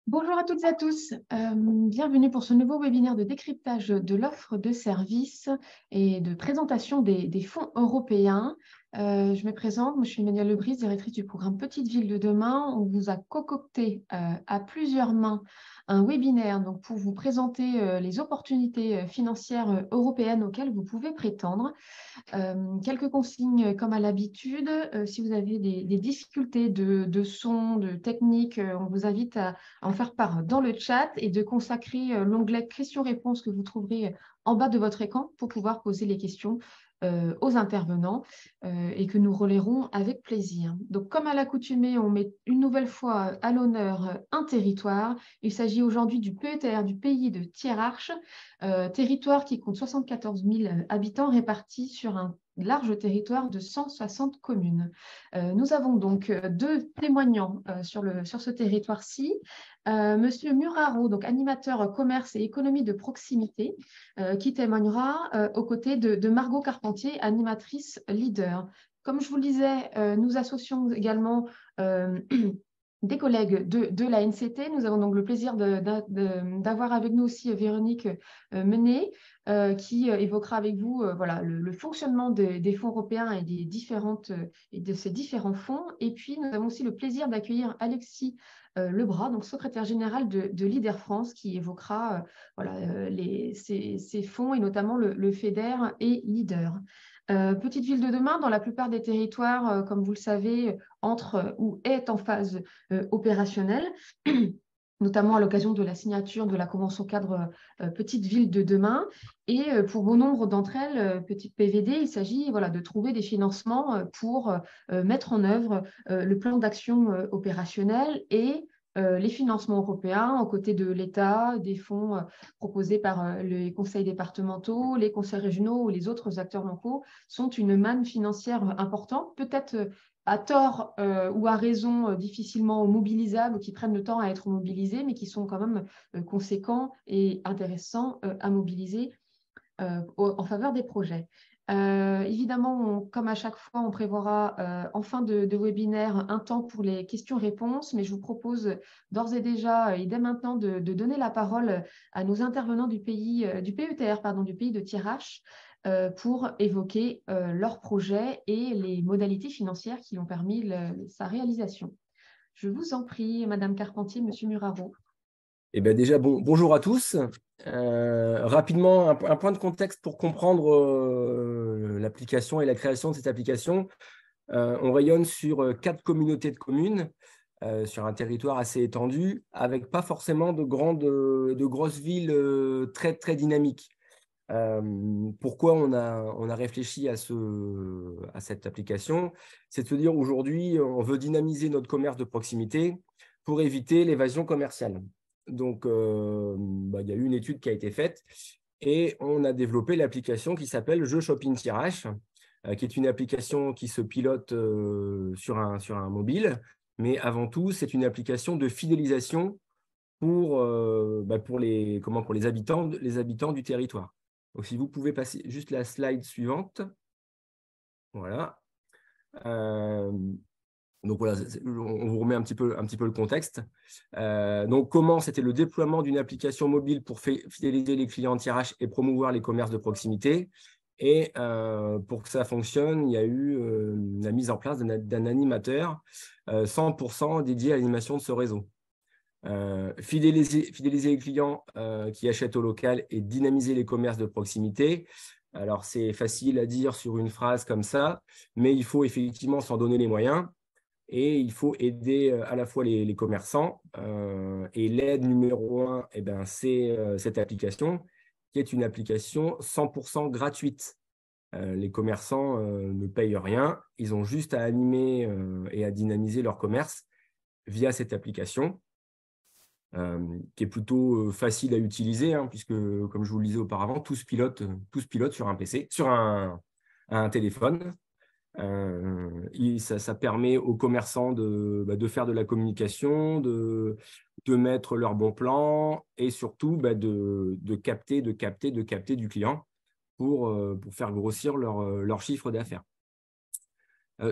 Bonjour à toutes et à tous. Bienvenue pour ce nouveau webinaire de décryptage de l'offre de services et de présentation des fonds européens. Je me présente, moi, je suis Emmanuelle Lebris, directrice du programme Petite Ville de demain. On vous a concocté à plusieurs mains un webinaire donc, pour vous présenter les opportunités financières européennes auxquelles vous pouvez prétendre. Quelques consignes comme à l'habitude. Si vous avez des difficultés de son, de technique, on vous invite à en faire part dans le chat et de consacrer l'onglet questions-réponses que vous trouverez en bas de votre écran pour pouvoir poser les questions aux intervenants et que nous relayerons avec plaisir. Donc, comme à l'accoutumée, on met une nouvelle fois à l'honneur un territoire. Il s'agit aujourd'hui du PETR, du pays de Thiérache, territoire qui compte 74 000 habitants répartis sur un large territoire de 160 communes. Nous avons donc deux témoignants sur ce territoire-ci. Monsieur Muraro, donc animateur commerce et économie de proximité, qui témoignera aux côtés de Margot Carpentier, animatrice leader. Comme je vous le disais, nous associons également des collègues de la NCT. Nous avons donc le plaisir d'avoir avec nous aussi Véronique Menet, qui évoquera avec vous voilà, le fonctionnement des fonds européens et, et de ces différents fonds. Et puis, nous avons aussi le plaisir d'accueillir Alexis Lebras, donc secrétaire général de Leader France, qui évoquera voilà, ces fonds et notamment le FEDER et Leader. Petite ville de demain, dans la plupart des territoires, comme vous le savez, entre ou est en phase opérationnelle, notamment à l'occasion de la signature de la convention cadre Petite Ville de demain. Et pour bon nombre d'entre elles, petite PVD, il s'agit voilà, de trouver des financements pour mettre en œuvre le plan d'action opérationnel et les financements européens aux côtés de l'État, des fonds proposés par les conseils départementaux, les conseils régionaux ou les autres acteurs locaux sont une manne financière importante, peut-être à tort ou à raison difficilement mobilisables, qui prennent le temps à être mobilisés, mais qui sont quand même conséquents et intéressants à mobiliser en faveur des projets. Évidemment, comme à chaque fois, on prévoira en fin de webinaire un temps pour les questions-réponses, mais je vous propose d'ores et déjà et dès maintenant de donner la parole à nos intervenants du PETR, pardon, du pays de Thiérache, pour évoquer leur projet et les modalités financières qui ont permis sa réalisation. Je vous en prie, Madame Carpentier, Monsieur Muraro. Eh bien déjà, bonjour à tous. Rapidement, un point de contexte pour comprendre l'application et la création de cette application. On rayonne sur 4 communautés de communes, sur un territoire assez étendu, avec pas forcément de grosses villes très, très dynamiques. Pourquoi on a réfléchi à cette application? C'est de se dire aujourd'hui, on veut dynamiser notre commerce de proximité pour éviter l'évasion commerciale. Donc, il y a eu une étude qui a été faite et on a développé l'application qui s'appelle Jeux Shopping Thiérache, qui est une application qui se pilote sur un mobile. Mais avant tout, c'est une application de fidélisation pour les habitants du territoire. Donc, si vous pouvez passer juste la slide suivante. Voilà. Donc voilà, on vous remet un petit peu le contexte. Donc comment c'était le déploiement d'une application mobile pour fidéliser les clients en tirage et promouvoir les commerces de proximité. Et pour que ça fonctionne, il y a eu la mise en place d'un animateur 100% dédié à l'animation de ce réseau. Fidéliser les clients qui achètent au local et dynamiser les commerces de proximité. Alors, c'est facile à dire sur une phrase comme ça, mais il faut effectivement s'en donner les moyens. Et il faut aider à la fois les commerçants. Et l'aide numéro 1, c'est cette application, qui est une application 100% gratuite. Les commerçants ne payent rien. Ils ont juste à animer et à dynamiser leur commerce via cette application, qui est plutôt facile à utiliser, hein, puisque, comme je vous le disais auparavant, tout se pilote sur un PC, sur un téléphone. Ça permet aux commerçants de faire de la communication, de mettre leur bon plan et surtout de capter du client pour faire grossir leur chiffre d'affaires.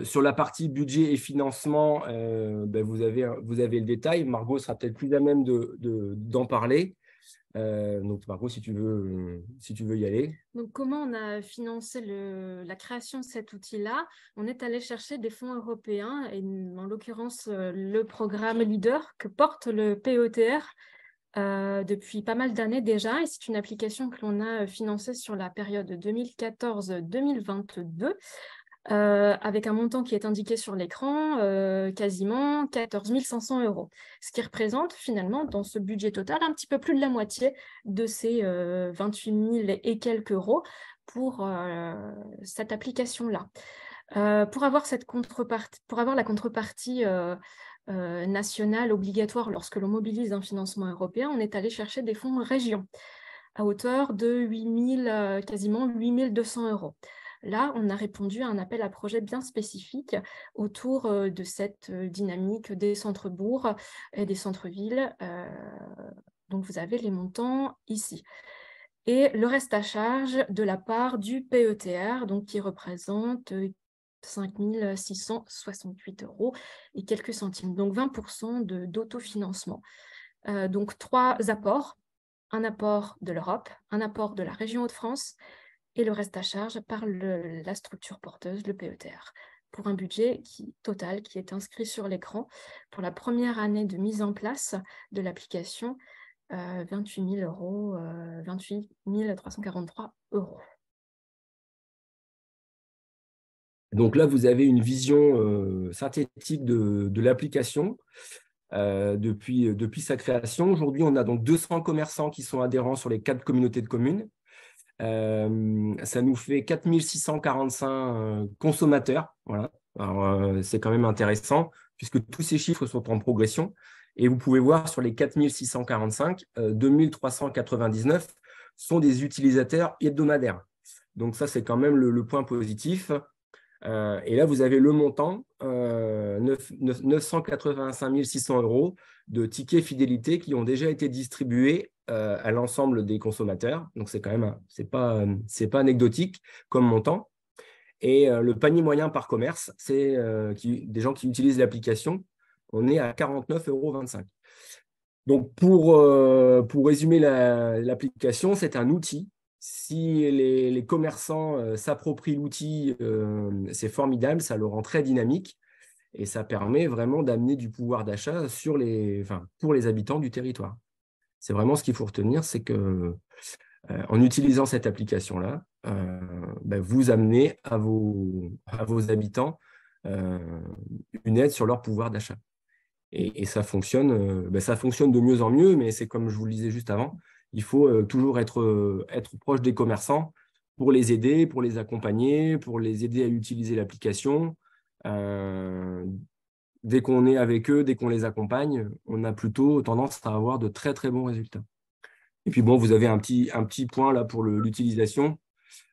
Sur la partie budget et financement, vous avez le détail. Margot sera peut-être plus à même d'en parler. Donc, Margot, si tu veux y aller. Donc, comment on a financé la création de cet outil-là? On est allé chercher des fonds européens, et en l'occurrence, le programme LEADER que porte le PETR depuis pas mal d'années déjà. Et c'est une application que l'on a financée sur la période 2014-2022. Avec un montant qui est indiqué sur l'écran, quasiment 14 500 €, ce qui représente finalement dans ce budget total un petit peu plus de la moitié de ces 28 000 et quelques euros pour cette application-là. Pour avoir la contrepartie nationale obligatoire lorsque l'on mobilise un financement européen, on est allé chercher des fonds région à hauteur de quasiment 8 200 €. Là, on a répondu à un appel à projet bien spécifique autour de cette dynamique des centres-bourgs et des centres-villes. Donc, vous avez les montants ici. Et le reste à charge de la part du PETR, donc, qui représente 5 668 € et quelques centimes, donc 20% d'autofinancement. Donc, 3 apports. Un apport de l'Europe, un apport de la région Hauts-de-France et le reste à charge par la structure porteuse, le PETR, pour un budget total qui est inscrit sur l'écran pour la première année de mise en place de l'application, 28 000 €, 28 343 €. Donc là, vous avez une vision synthétique de l'application depuis sa création. Aujourd'hui, on a donc 200 commerçants qui sont adhérents sur les 4 communautés de communes. Ça nous fait 4 645 consommateurs. Voilà. C'est quand même intéressant puisque tous ces chiffres sont en progression. Et vous pouvez voir sur les 4 645, 2 399 sont des utilisateurs hebdomadaires. Donc ça, c'est quand même le point positif. Et là, vous avez le montant, 985 600 € de tickets fidélité qui ont déjà été distribués à l'ensemble des consommateurs. Donc, c'est quand même, c'est pas anecdotique comme montant. Et le panier moyen par commerce, c'est des gens qui utilisent l'application. On est à 49,25 €. Donc, pour résumer l'application, c'est un outil. Si les commerçants s'approprient l'outil, c'est formidable, ça le rend très dynamique et ça permet vraiment d'amener du pouvoir d'achat pour les habitants du territoire. C'est vraiment ce qu'il faut retenir, c'est que en utilisant cette application-là, vous amenez à vos habitants une aide sur leur pouvoir d'achat. Et ça fonctionne de mieux en mieux, mais c'est comme je vous le disais juste avant, il faut toujours être proche des commerçants pour les aider, pour les accompagner, pour les aider à utiliser l'application. Dès qu'on est avec eux, dès qu'on les accompagne, on a plutôt tendance à avoir de très, très bons résultats. Et puis, bon, vous avez un petit point là pour l'utilisation.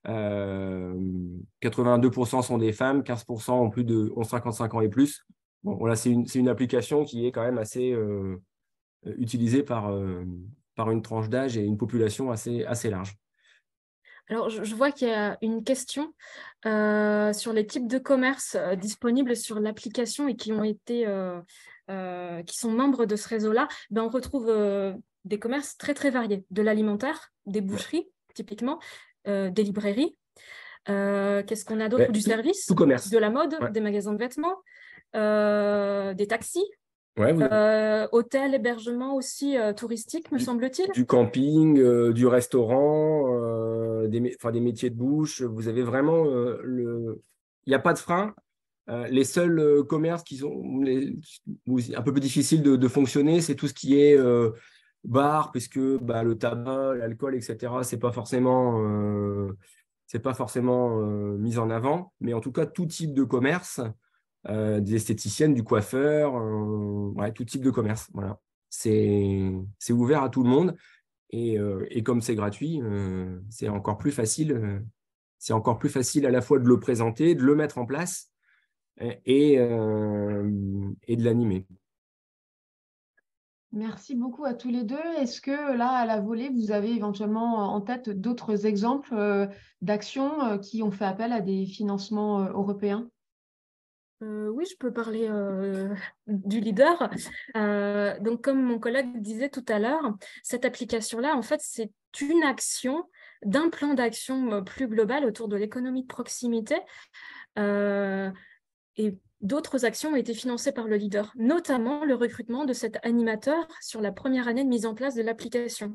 82% sont des femmes, 15% ont 55 ans et plus. Bon, voilà, c'est une application qui est quand même assez utilisée par une tranche d'âge et une population assez large. Alors, je vois qu'il y a une question sur les types de commerces disponibles sur l'application et qui sont membres de ce réseau-là. On retrouve des commerces très, très variés. De l'alimentaire, des boucheries, typiquement, des librairies. Qu'est-ce qu'on a d'autre? Du service, tout commerce. De la mode, des magasins de vêtements, des taxis. Hôtel, hébergement aussi touristique, me semble-t-il. Du camping, du restaurant, des métiers de bouche. Vous avez vraiment il n'y a pas de frein. Les seuls commerces qui sont un peu plus difficiles de fonctionner, c'est tout ce qui est bar, puisque le tabac, l'alcool, etc., c'est pas forcément mis en avant. Mais en tout cas, tout type de commerce, des esthéticiennes, du coiffeur, tout type de commerce. Voilà. C'est ouvert à tout le monde et comme c'est gratuit, c'est encore plus facile. C'est encore plus facile à la fois de le présenter, de le mettre en place et de l'animer. Merci beaucoup à tous les deux. Est-ce que là, à la volée, vous avez éventuellement en tête d'autres exemples d'actions qui ont fait appel à des financements européens? Oui, je peux parler du leader. Donc, comme mon collègue disait tout à l'heure, cette application-là, en fait, c'est une action d'un plan d'action plus global autour de l'économie de proximité. Et d'autres actions ont été financées par le leader, notamment le recrutement de cet animateur sur la première année de mise en place de l'application.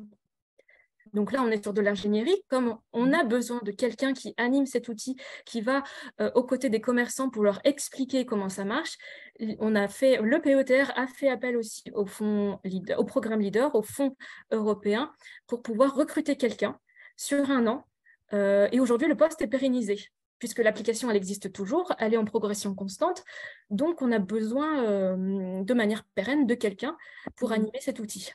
Donc là, on est sur de l'ingénierie. Comme on a besoin de quelqu'un qui anime cet outil, qui va aux côtés des commerçants pour leur expliquer comment ça marche, le PETR a fait appel aussi au programme Leader, au fonds européen, pour pouvoir recruter quelqu'un sur un an. Et aujourd'hui, le poste est pérennisé, puisque l'application, elle existe toujours, elle est en progression constante. Donc, on a besoin de manière pérenne de quelqu'un pour animer cet outil.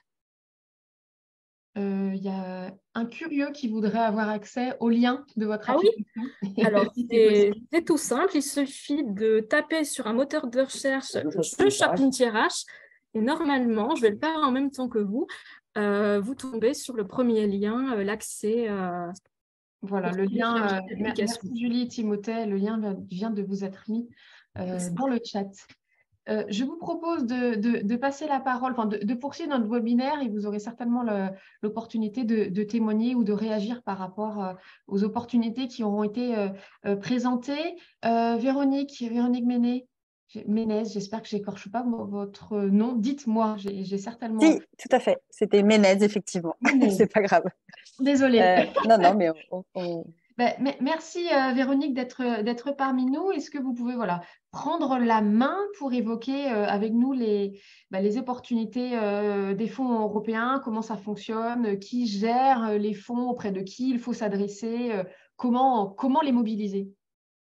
Y a un curieux qui voudrait avoir accès au lien de votre Ah oui? application. Alors, Si c'est possible. c'est tout simple. Il suffit de taper sur un moteur de recherche « Je shopping TRH » et normalement, je vais le faire en même temps que vous, vous tombez sur le premier lien, l'accès Voilà, le lien. Merci Julie, Timothée. Le lien vient de vous être mis dans le chat. Je vous propose de passer la parole, enfin de poursuivre notre webinaire et vous aurez certainement l'opportunité de témoigner ou de réagir par rapport aux opportunités qui auront été présentées. Véronique Ménez, j'espère que je n'écorche pas votre nom. Dites-moi, j'ai certainement… Si, tout à fait. C'était Ménez, effectivement. C'est pas grave. Désolée. Non, mais merci Véronique d'être parmi nous. Est-ce que vous pouvez prendre la main pour évoquer avec nous les opportunités des fonds européens, comment ça fonctionne, qui gère les fonds, auprès de qui il faut s'adresser, comment les mobiliser?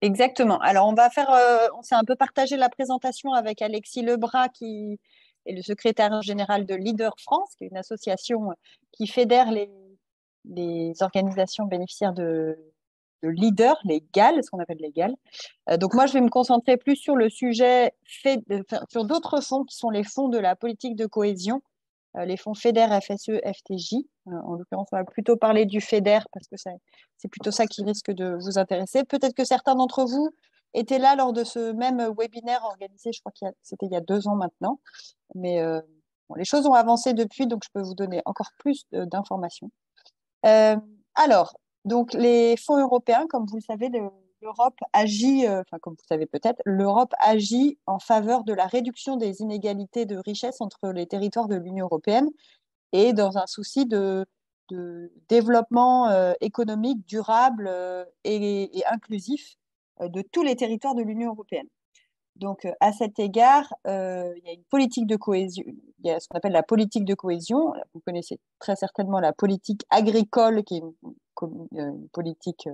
Exactement. Alors, on s'est un peu partagé la présentation avec Alexis Lebras, qui est le secrétaire général de Leader France, qui est une association qui fédère les organisations bénéficiaires de leaders, les GAL, ce qu'on appelle les GAL. Donc moi, je vais me concentrer plus sur le sujet, sur d'autres fonds qui sont les fonds de la politique de cohésion, les fonds FEDER, FSE, FTJ. En l'occurrence, on va plutôt parler du FEDER parce que c'est plutôt ça qui risque de vous intéresser. Peut-être que certains d'entre vous étaient là lors de ce même webinaire organisé, je crois que c'était il y a 2 ans maintenant. Mais les choses ont avancé depuis, donc je peux vous donner encore plus d'informations. Alors, donc les fonds européens, comme vous le savez, l'Europe agit, comme vous le savez peut-être, l'Europe agit en faveur de la réduction des inégalités de richesse entre les territoires de l'Union européenne et dans un souci de développement économique durable et inclusif de tous les territoires de l'Union européenne. Donc, à cet égard, il y a une politique de cohésion, il y a ce qu'on appelle la politique de cohésion. Vous connaissez très certainement la politique agricole, qui est une politique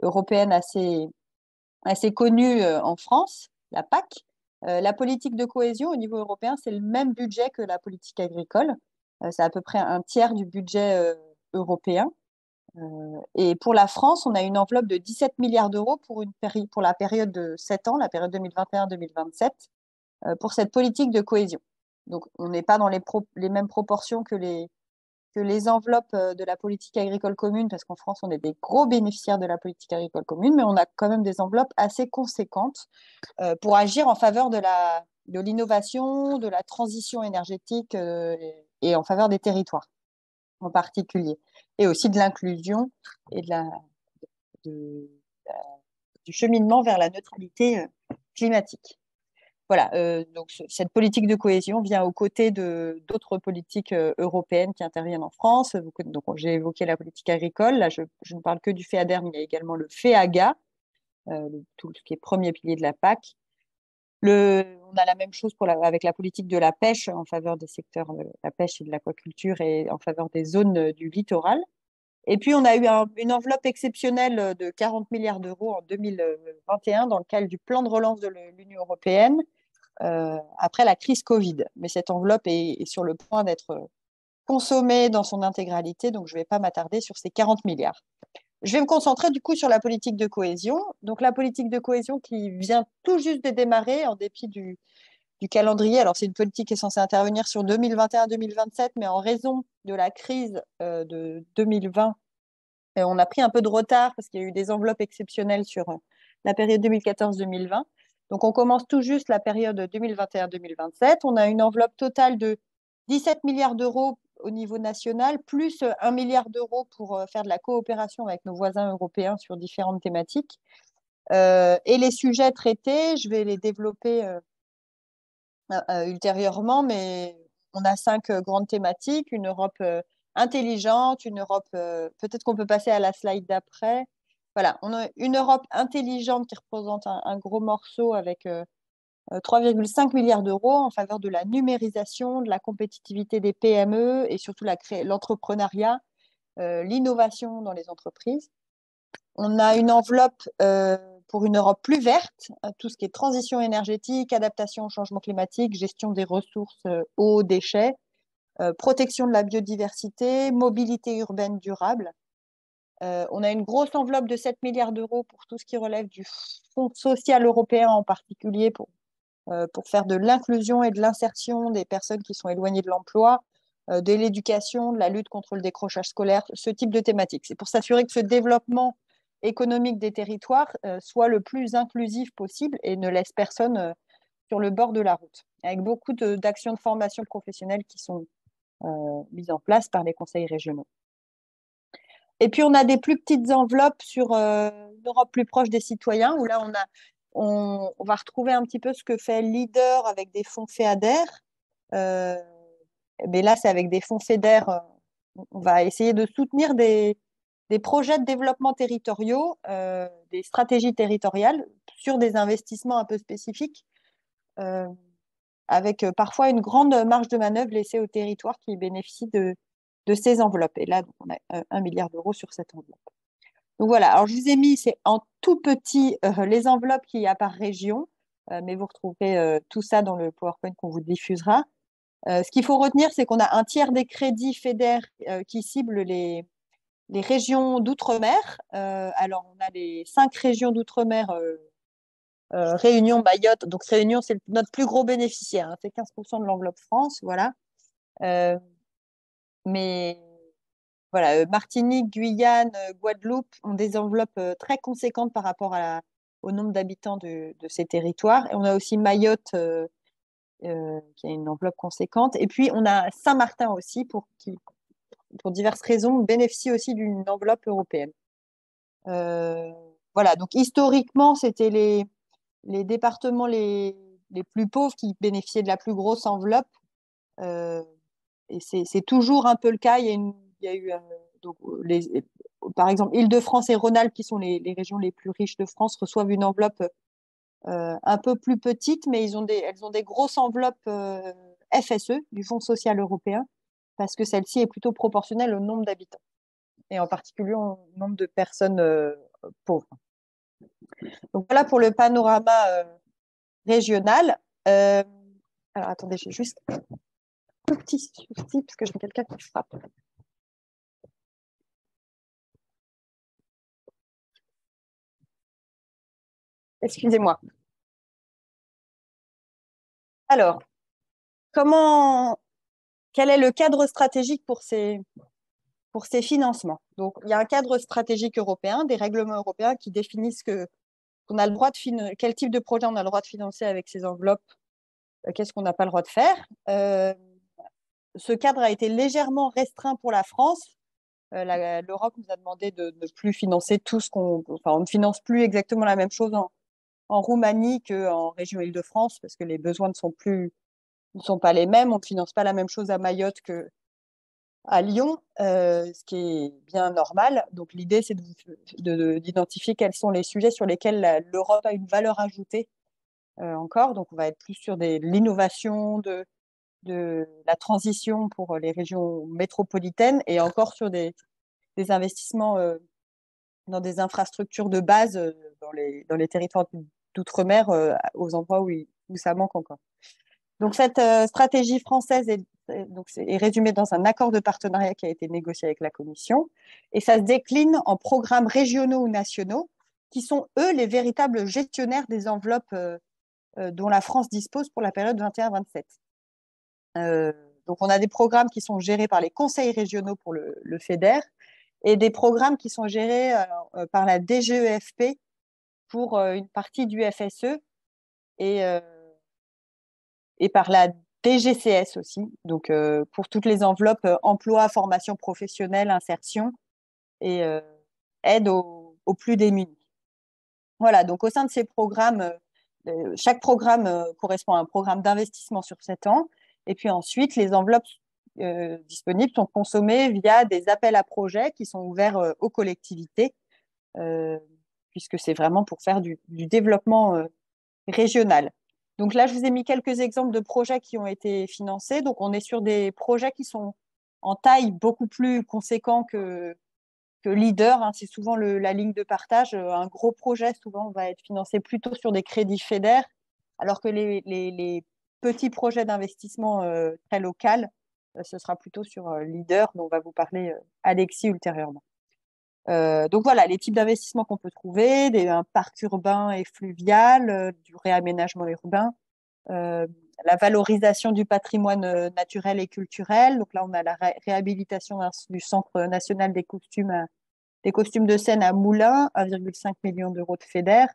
européenne assez connue en France, la PAC. La politique de cohésion au niveau européen, c'est le même budget que la politique agricole. C'est à peu près un tiers du budget européen. Et pour la France, on a une enveloppe de 17 milliards d'euros pour la période de 7 ans, la période 2021-2027, pour cette politique de cohésion. Donc, on n'est pas dans les mêmes proportions que les enveloppes de la politique agricole commune, parce qu'en France, on est des gros bénéficiaires de la politique agricole commune, mais on a quand même des enveloppes assez conséquentes pour agir en faveur de l'innovation, de la transition énergétique et en faveur des territoires en particulier, et aussi de l'inclusion et du cheminement vers la neutralité climatique. Voilà, donc cette politique de cohésion vient aux côtés d'autres politiques européennes qui interviennent en France. Donc, j'ai évoqué la politique agricole. Là, je ne parle que du FEADER, mais il y a également le FEAGA, tout ce qui est premier pilier de la PAC. On a la même chose avec la politique de la pêche en faveur des secteurs de la pêche et de l'aquaculture et en faveur des zones du littoral. Et puis, on a eu une enveloppe exceptionnelle de 40 milliards d'euros en 2021 dans le cadre du plan de relance de l'Union européenne après la crise Covid. Mais cette enveloppe est sur le point d'être consommée dans son intégralité, donc je ne vais pas m'attarder sur ces 40 milliards. Je vais me concentrer du coup sur la politique de cohésion. Donc la politique de cohésion qui vient tout juste de démarrer en dépit du calendrier. Alors c'est une politique qui est censée intervenir sur 2021-2027, mais en raison de la crise de 2020, on a pris un peu de retard parce qu'il y a eu des enveloppes exceptionnelles sur la période 2014-2020. Donc, on commence tout juste la période 2021-2027. On a une enveloppe totale de 17 milliards d'euros au niveau national, plus 1 milliard d'euros pour faire de la coopération avec nos voisins européens sur différentes thématiques. Et les sujets traités, je vais les développer ultérieurement, mais on a 5 grandes thématiques, une Europe intelligente, une Europe, peut-être qu'on peut passer à la slide d'après. Voilà, on a une Europe intelligente qui représente un gros morceau avec 3,5 milliards d'euros en faveur de la numérisation, de la compétitivité des PME et surtout l'entrepreneuriat, l'innovation dans les entreprises. On a une enveloppe pour une Europe plus verte, tout ce qui est transition énergétique, adaptation au changement climatique, gestion des ressources, eau, déchets, protection de la biodiversité, mobilité urbaine durable. On a une grosse enveloppe de 7 milliards d'euros pour tout ce qui relève du Fonds social européen en particulier pour faire de l'inclusion et de l'insertion des personnes qui sont éloignées de l'emploi, de l'éducation, de la lutte contre le décrochage scolaire, ce type de thématique. C'est pour s'assurer que ce développement économique des territoires soit le plus inclusif possible et ne laisse personne sur le bord de la route, avec beaucoup d'actions de formation professionnelle qui sont mises en place par les conseils régionaux. Et puis, on a des plus petites enveloppes sur une Europe plus proche des citoyens, où là, on va retrouver un petit peu ce que fait Leader avec des fonds FEADER. Mais là, c'est avec des fonds FEDER. On va essayer de soutenir des projets de développement territoriaux, des stratégies territoriales sur des investissements un peu spécifiques, avec parfois une grande marge de manœuvre laissée aux territoires qui bénéficient de ces enveloppes. Et là, donc, on a 1 milliard d'euros sur cette enveloppe. Donc voilà, alors je vous ai mis, c'est en tout petit, les enveloppes qu'il y a par région, mais vous retrouverez tout ça dans le PowerPoint qu'on vous diffusera. Ce qu'il faut retenir, c'est qu'on a un tiers des crédits FEDER qui ciblent les régions d'outre-mer. Alors, on a les 5 régions d'outre-mer, Réunion, Mayotte. Donc, Réunion, c'est notre plus gros bénéficiaire, hein, c'est 15% de l'enveloppe France, voilà. Mais voilà, Martinique, Guyane, Guadeloupe ont des enveloppes très conséquentes par rapport au nombre d'habitants de ces territoires. Et on a aussi Mayotte qui a une enveloppe conséquente. Et puis, on a Saint-Martin aussi, qui, pour diverses raisons, bénéficie aussi d'une enveloppe européenne. Voilà, donc historiquement, c'était les départements les plus pauvres qui bénéficiaient de la plus grosse enveloppe. Et c'est toujours un peu le cas. Il y a eu donc, par exemple, Île-de-France et Rhône-Alpes, qui sont les régions les plus riches de France, reçoivent une enveloppe un peu plus petite, mais elles ont des grosses enveloppes FSE, du Fonds social européen, parce que celle-ci est plutôt proportionnelle au nombre d'habitants, et en particulier au nombre de personnes pauvres. Donc voilà pour le panorama régional. Alors attendez, j'ai juste un tout petit souci, parce que j'ai quelqu'un qui frappe. Excusez-moi. Alors, quel est le cadre stratégique pour ces financements? Donc, il y a un cadre stratégique européen, des règlements européens qui définissent qu'on a le droit de quel type de projet on a le droit de financer avec ces enveloppes, qu'est-ce qu'on n'a pas le droit de faire. Ce cadre a été légèrement restreint pour la France. L'Europe nous a demandé de ne plus financer tout on ne finance plus exactement la même chose en Roumanie qu'en région Île-de-France, parce que les besoins ne sont pas les mêmes. On ne finance pas la même chose à Mayotte qu'à Lyon, ce qui est bien normal. Donc l'idée, c'est d'identifier quels sont les sujets sur lesquels l'Europe a une valeur ajoutée encore. Donc on va être plus sur de l'innovation, de la transition pour les régions métropolitaines, et encore sur des investissements dans des infrastructures de base dans les territoires d'outre-mer, aux endroits où ça manque encore. Donc cette stratégie française est résumée dans un accord de partenariat qui a été négocié avec la Commission, et ça se décline en programmes régionaux ou nationaux qui sont, eux, les véritables gestionnaires des enveloppes dont la France dispose pour la période 21-27. Donc, on a des programmes qui sont gérés par les conseils régionaux pour le FEDER, et des programmes qui sont gérés par la DGEFP pour une partie du FSE. et par la DGCS aussi, donc pour toutes les enveloppes emploi, formation professionnelle, insertion et aide aux plus démunis. Voilà, donc au sein de ces programmes, chaque programme correspond à un programme d'investissement sur 7 ans. Et puis ensuite, les enveloppes disponibles sont consommées via des appels à projets qui sont ouverts aux collectivités, puisque c'est vraiment pour faire du développement régional. Donc là, je vous ai mis quelques exemples de projets qui ont été financés. Donc on est sur des projets qui sont en taille beaucoup plus conséquents que Leader, hein, c'est souvent la ligne de partage. Un gros projet, souvent, va être financé plutôt sur des crédits FEDER, alors que les petits projets d'investissement très local, ce sera plutôt sur Leader, dont va vous parler Alexis ultérieurement. Donc voilà, les types d'investissements qu'on peut trouver, un parc urbain et fluvial, du réaménagement urbain, la valorisation du patrimoine naturel et culturel. Donc là, on a la réhabilitation du Centre national des costumes de scène à Moulins, 1,5 million d'euros de FEDER.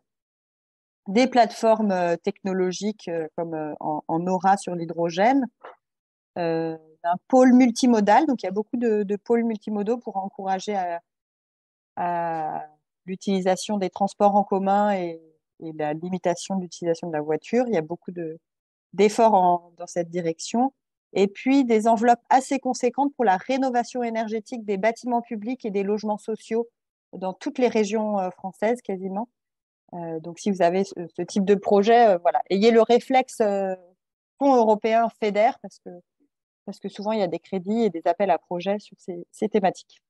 Des plateformes technologiques comme en Aura sur l'hydrogène. Un pôle multimodal, donc il y a beaucoup de pôles multimodaux pour encourager à l'utilisation des transports en commun et la limitation de l'utilisation de la voiture. Il y a beaucoup d'efforts dans cette direction. Et puis des enveloppes assez conséquentes pour la rénovation énergétique des bâtiments publics et des logements sociaux dans toutes les régions françaises quasiment. Donc si vous avez ce type de projet, voilà, ayez le réflexe fonds européen FEDER parce que souvent il y a des crédits et des appels à projets sur ces thématiques.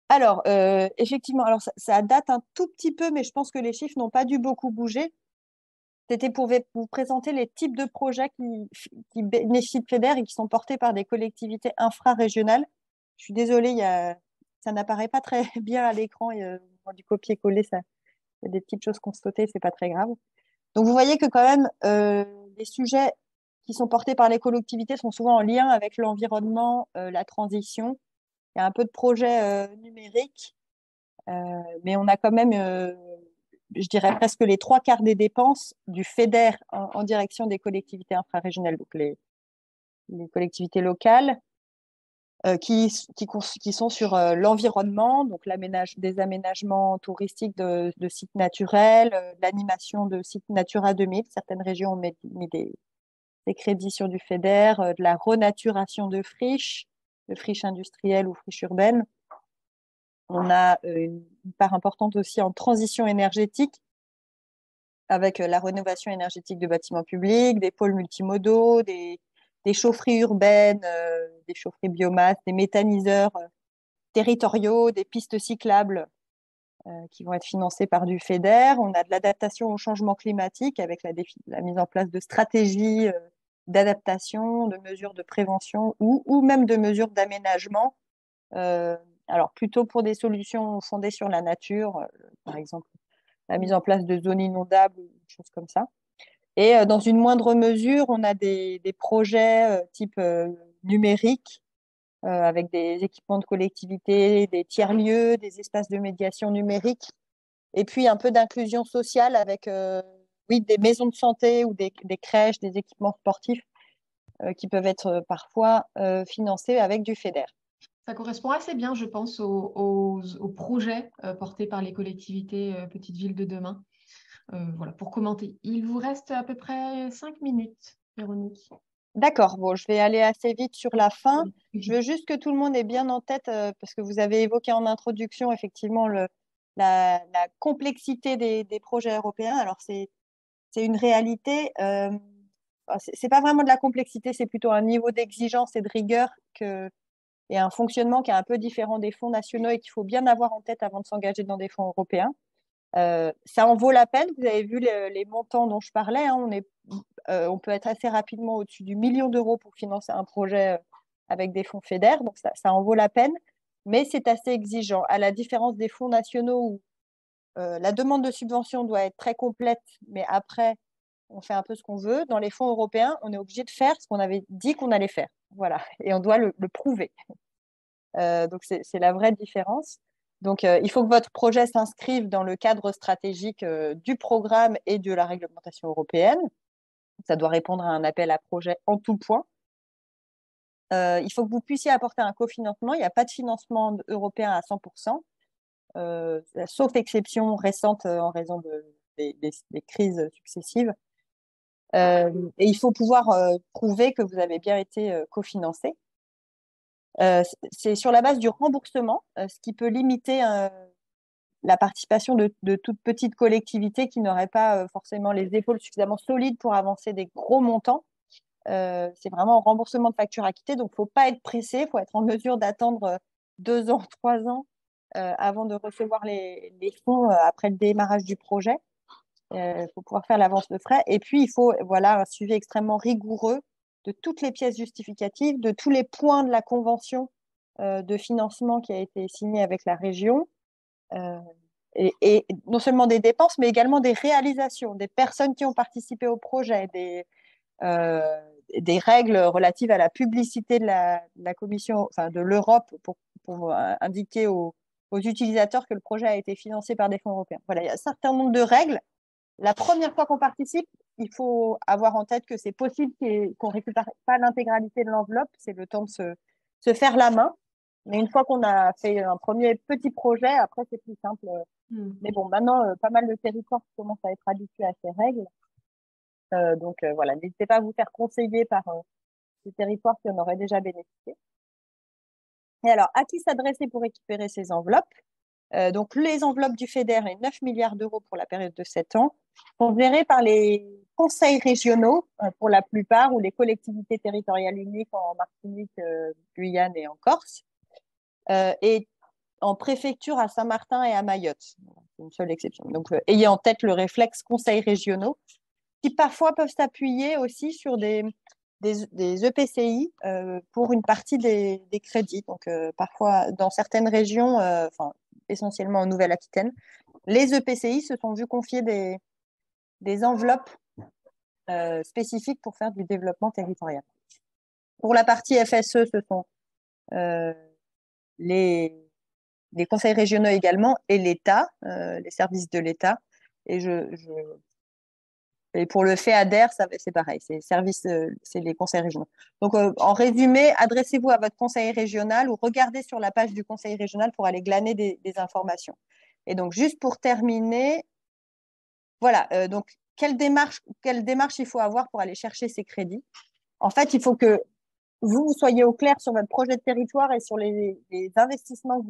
Alors, effectivement, alors ça date un tout petit peu, mais je pense que les chiffres n'ont pas dû beaucoup bouger. C'était pour vous présenter les types de projets qui bénéficient de FEDER et qui sont portés par des collectivités infrarégionales. Je suis désolée, ça n'apparaît pas très bien à l'écran. Du copier-coller, il y a des petites choses qu'on sautait, c'est pas très grave. Donc, vous voyez que quand même, les sujets qui sont portés par les collectivités sont souvent en lien avec l'environnement, la transition. Il y a un peu de projets numériques, mais on a quand même je dirais presque les 3/4 des dépenses du FEDER en direction des collectivités infrarégionales, donc les collectivités locales, qui sont sur l'environnement, donc des aménagements touristiques de sites naturels, l'animation de sites Natura 2000. Certaines régions ont mis des crédits sur du FEDER, de la renaturation de friches industrielles ou friches urbaines. On a une part importante aussi en transition énergétique avec la rénovation énergétique de bâtiments publics, des pôles multimodaux, des chaufferies urbaines, des chaufferies biomasse, des méthaniseurs territoriaux, des pistes cyclables qui vont être financées par du FEDER. On a de l'adaptation au changement climatique avec la mise en place de stratégies d'adaptation, de mesures de prévention ou même de mesures d'aménagement. Alors, plutôt pour des solutions fondées sur la nature, par exemple, la mise en place de zones inondables ou des choses comme ça. Et dans une moindre mesure, on a des projets type numérique, avec des équipements de collectivité, des tiers-lieux, des espaces de médiation numérique, et puis un peu d'inclusion sociale avec des maisons de santé ou des crèches, des équipements sportifs qui peuvent être parfois financés avec du FEDER. Ça correspond assez bien, je pense, aux projets portés par les collectivités Petites Villes de demain. Voilà, pour commenter. Il vous reste à peu près 5 minutes, Véronique. D'accord, bon, je vais aller assez vite sur la fin. Je veux juste que tout le monde ait bien en tête, parce que vous avez évoqué en introduction effectivement la complexité des projets européens. Alors, c'est une réalité. C'est pas vraiment de la complexité, c'est plutôt un niveau d'exigence et de rigueur et un fonctionnement qui est un peu différent des fonds nationaux et qu'il faut bien avoir en tête avant de s'engager dans des fonds européens. Ça en vaut la peine. Vous avez vu les montants dont je parlais, hein. On peut être assez rapidement au-dessus du million d'euros pour financer un projet avec des fonds FEDER, donc ça en vaut la peine, mais c'est assez exigeant. À la différence des fonds nationaux où la demande de subvention doit être très complète, mais après, on fait un peu ce qu'on veut. Dans les fonds européens, on est obligé de faire ce qu'on avait dit qu'on allait faire. Voilà, et on doit le prouver. Donc, c'est la vraie différence. Donc, il faut que votre projet s'inscrive dans le cadre stratégique du programme et de la réglementation européenne. Ça doit répondre à un appel à projet en tout point. Il faut que vous puissiez apporter un cofinancement. Il n'y a pas de financement européen à 100%, sauf exception récente en raison des crises successives. Et il faut pouvoir prouver que vous avez bien été cofinancé. C'est sur la base du remboursement, ce qui peut limiter la participation de toutes petites collectivités qui n'auraient pas forcément les épaules suffisamment solides pour avancer des gros montants. C'est vraiment un remboursement de factures acquittées, donc il ne faut pas être pressé, il faut être en mesure d'attendre 2 ans, 3 ans avant de recevoir les fonds après le démarrage du projet. Il faut pouvoir faire l'avance de frais. Et puis, il faut un suivi extrêmement rigoureux de toutes les pièces justificatives, de tous les points de la convention de financement qui a été signée avec la région. Et non seulement des dépenses, mais également des réalisations, des personnes qui ont participé au projet, des règles relatives à la publicité de la Commission, enfin de l'Europe pour indiquer aux utilisateurs que le projet a été financé par des fonds européens. Voilà, il y a un certain nombre de règles. La première fois qu'on participe, il faut avoir en tête que c'est possible qu'on ne récupère pas l'intégralité de l'enveloppe. C'est le temps de se faire la main. Mais une fois qu'on a fait un premier petit projet, après, c'est plus simple. Mais bon, maintenant, pas mal de territoires commencent à être habitués à ces règles. Donc, voilà, n'hésitez pas à vous faire conseiller par ces territoires qui en auraient déjà bénéficié. Et alors, à qui s'adresser pour récupérer ces enveloppes? Donc, les enveloppes du FEDER et 9 milliards d'euros pour la période de 7 ans sont gérées par les conseils régionaux pour la plupart, ou les collectivités territoriales uniques en Martinique, Guyane et en Corse, et en préfecture à Saint-Martin et à Mayotte. C'est une seule exception. Donc, ayez en tête le réflexe conseils régionaux qui parfois peuvent s'appuyer aussi sur des EPCI pour une partie des crédits. Donc, parfois, dans certaines régions, essentiellement en Nouvelle-Aquitaine, les EPCI se sont vus confier des enveloppes spécifiques pour faire du développement territorial. Pour la partie FSE, ce sont les conseils régionaux également et l'État, les services de l'État. Et pour le FEADER, c'est pareil, c'est les conseils régionaux. Donc, en résumé, adressez-vous à votre conseil régional ou regardez sur la page du conseil régional pour aller glaner des informations. Et donc, juste pour terminer, voilà, donc quelle démarche il faut avoir pour aller chercher ces crédits? En fait, il faut que vous soyez au clair sur votre projet de territoire et sur les investissements que